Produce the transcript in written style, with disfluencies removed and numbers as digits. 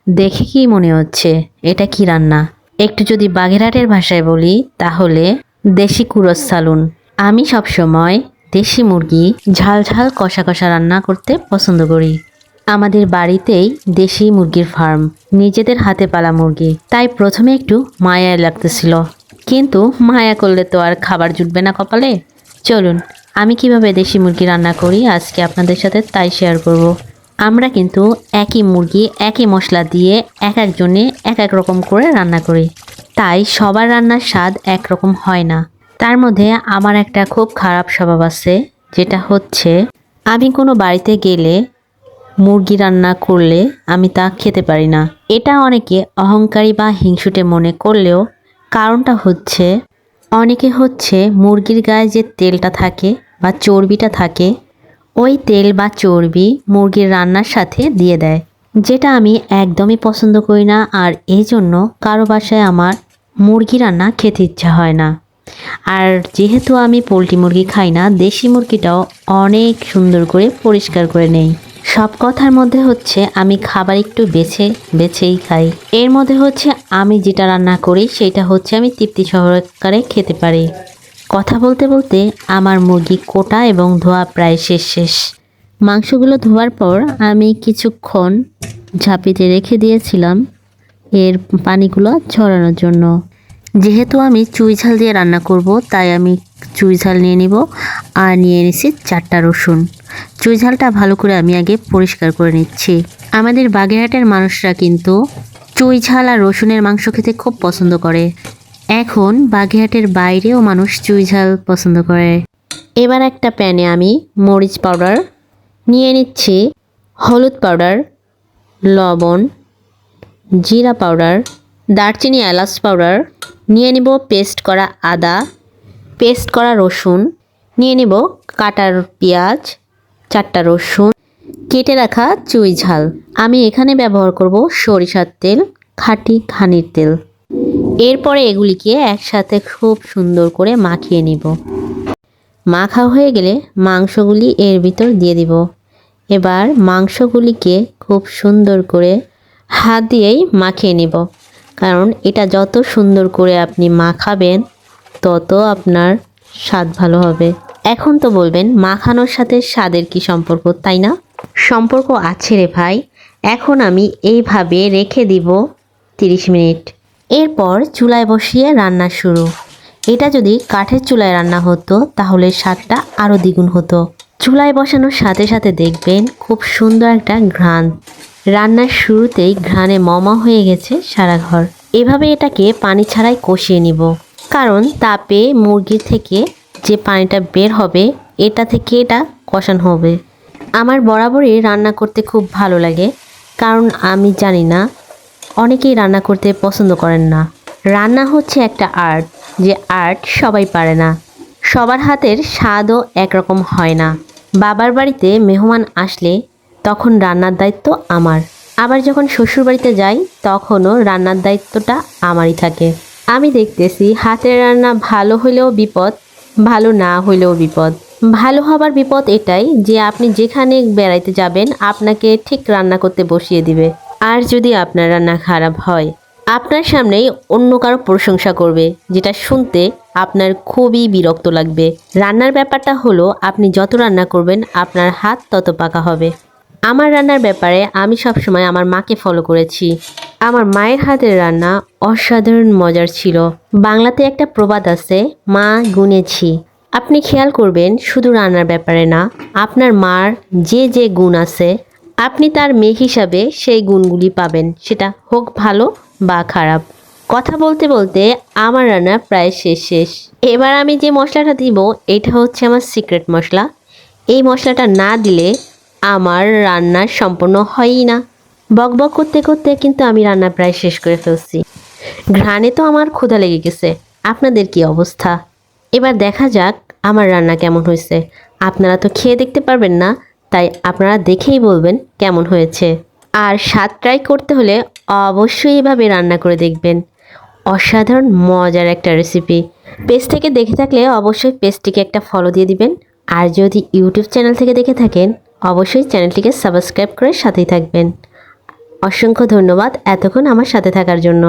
দেখে কি মনে হচ্ছে এটা কি রান্না? একটু যদি বাগেরহাটের ভাষায় বলি তাহলে দেশি কুরস সালুন। আমি সবসময় দেশি মুরগি ঝাল ঝাল কষা কষা রান্না করতে পছন্দ করি। আমাদের বাড়িতেই দেশি মুরগির ফার্ম, নিজেদের হাতে পালা মুরগি, তাই প্রথমে একটু মায়া লাগতেছিল, কিন্তু মায়া করলে তো আর খাবার জুটবে না কপালে। চলুন আমি কিভাবে দেশি মুরগি রান্না করি আজকে আপনাদের সাথে তাই শেয়ার করব। আমরা কিন্তু একই মুরগি একই মশলা দিয়ে এক একজনে এক এক রকম করে রান্না করি, তাই সবার রান্নার স্বাদ একরকম হয় না। তার মধ্যে আমার একটা খুব খারাপ স্বভাব আছে, যেটা হচ্ছে আমি কোনো বাড়িতে গেলে মুরগি রান্না করলে আমি তা খেতে পারি না। এটা অনেকে অহংকারী বা হিংসুটে মনে করলেও কারণটা হচ্ছে অনেকে মুরগির গায়ে যে তেলটা থাকে বা চর্বিটা থাকে, ওই তেল বা চর্বি মুরগির রান্নার সাথে দিয়ে দেয়, যেটা আমি একদমই পছন্দ করি না। আর এই জন্য কারো বাসায় আমার মুরগি রান্না খেতে ইচ্ছা হয় না। আর যেহেতু আমি পোলট্রি মুরগি খাই না, দেশি মুরগিটাও অনেক সুন্দর করে পরিষ্কার করে নেই। সব কথার মধ্যে আমি খাবার একটু বেছেই খাই। এর মধ্যে আমি যেটা রান্না করি সেটা আমি তৃপ্তি সহকারে খেতে পারি। কথা বলতে বলতে আমার মুরগি কোটা এবং ধোয়া প্রায় শেষ। মাংসগুলো ধোয়ার পর আমি কিছুক্ষণ ঝাঁপিতে রেখে দিয়েছিলাম এর পানিগুলো ঝরানোর জন্য। যেহেতু আমি চুই ঝাল দিয়ে রান্না করব, তাই আমি চুই ঝাল নিয়ে নিব। আর নিয়ে নিছি 4টা রসুন। চুই ঝালটা ভালো করে আমি আগে পরিষ্কার করে নিচ্ছি। আমাদের বাগেরহাটের মানুষরা কিন্তু চুই ঝাল আর রসুনের মাংস খেতে খুব পছন্দ করে। এখন বাগেরহাটের বাইরেও মানুষ চুই ঝাল পছন্দ করে। এবার একটা প্যানে আমি মরিচ পাউডার নিয়ে নিচ্ছি, হলুদ পাউডার, লবণ, জিরা পাউডার, দারচিনি এলাচ পাউডার, নিয়ে নিব পেস্ট করা আদা, পেস্ট করা রসুন, নিয়ে নিব কাটার পেঁয়াজ, 4টা রসুন, কেটে রাখা চুই ঝাল। আমি এখানে ব্যবহার করব সরিষার তেল, খাঁটি ঘানির তেল। এরপরে এগুলিকে একসাথে খুব সুন্দর করে মাখিয়ে নিব। মাখা হয়ে গেলে মাংসগুলি এর ভিতর দিয়ে দিব। এবার মাংসগুলিকে খুব সুন্দর করে হাত দিয়েই মাখিয়ে নিব, কারণ এটা যত সুন্দর করে আপনি মাখাবেন তত আপনার স্বাদ ভালো হবে। এখন তো বলবেন মাখানোর সাথে স্বাদের কি সম্পর্ক, তাই না? সম্পর্ক আছে রে ভাই। এখন আমি এইভাবে রেখে দিব 30 মিনিট। এরপর চুলায় বসিয়ে রান্না শুরু। এটা যদি কাঠের চুলায় রান্না হতো তাহলে স্বাদটা আরও দ্বিগুণ হতো। চুলায় বসানোর সাথে সাথে দেখবেন খুব সুন্দর একটা ঘ্রাণ। রান্নার শুরুতেই ঘ্রাণে মমা হয়ে গেছে সারা ঘর। এভাবে এটাকে পানি ছাড়াই কষিয়ে নিব, কারণ তাপে মুরগি থেকে যে পানিটা বের হবে এটা থেকে এটা কষানো হবে। আমার বরাবরই রান্না করতে খুব ভালো লাগে, কারণ আমি জানি না অনেকেই রান্না করতে পছন্দ করেন না। রান্না একটা আর্ট, যে আর্ট সবাই পারে না। সবার হাতের স্বাদও একরকম হয় না। বাবার বাড়িতে মেহমান আসলে তখন রান্নার দায়িত্ব আমার। আবার যখন শ্বশুর বাড়িতে যাই তখনও রান্নার দায়িত্বটা আমারই থাকে। আমি দেখতেছি হাতের রান্না ভালো হলেও বিপদ, ভালো না হলেও বিপদ। ভালো হবার বিপদ এটাই যে আপনি যেখানে বেড়াইতে যাবেন আপনাকে ঠিক রান্না করতে বসিয়ে দিবে। আর যদি আপনার রান্না খারাপ হয় আপনার সামনেই অন্য কারো প্রশংসা করবে, যেটা শুনতে আপনার খুবই বিরক্ত লাগবে। রান্নার ব্যাপারটা হলো আপনি যত রান্না করবেন আপনার হাত তত পাকা হবে। আমার রান্নার ব্যাপারে আমি সবসময় আমার মাকে ফলো করেছি। আমার মায়ের হাতের রান্না অসাধারণ মজার ছিল। বাংলাতে একটা প্রবাদ আছে, মা গুনেছি। আপনি খেয়াল করবেন শুধু রান্নার ব্যাপারে না, আপনার মার যে যে গুণ আছে আপনি তার মেয়ে হিসাবে সেই গুণগুলি পাবেন, সেটা হোক ভালো বা খারাপ। কথা বলতে বলতে আমার রান্না প্রায় শেষ। এবার আমি যে মশলাটা দিব এটা আমার সিক্রেট মশলা। এই মশলাটা না দিলে আমার রান্না সম্পূর্ণ হয়ই না। বকবক করতে করতে কিন্তু আমি রান্না প্রায় শেষ করে ফেলছি। ঘ্রাণে তো আমার ক্ষুধা লেগে গেছে। আপনাদের কি অবস্থা? এবার দেখা যাক আমার রান্না কেমন হয়েছে। আপনারা তো খেয়ে দেখতে পারবেন না, তাই আপনারা দেখেই বলবেন কেমন হয়েছে। আর স্বাদ ট্রাই করতে হলে অবশ্যই এভাবে রান্না করে দেখবেন। অসাধারণ মজার একটা রেসিপি। পেজ থেকে দেখে থাকলে অবশ্যই পেজটিকে একটা ফলো দিয়ে দিবেন। আর যদি ইউটিউব চ্যানেল থেকে দেখে থাকেন অবশ্যই চ্যানেলটিকে সাবস্ক্রাইব করে সাথেই থাকবেন। অসংখ্য ধন্যবাদ এতক্ষণ আমার সাথে থাকার জন্য।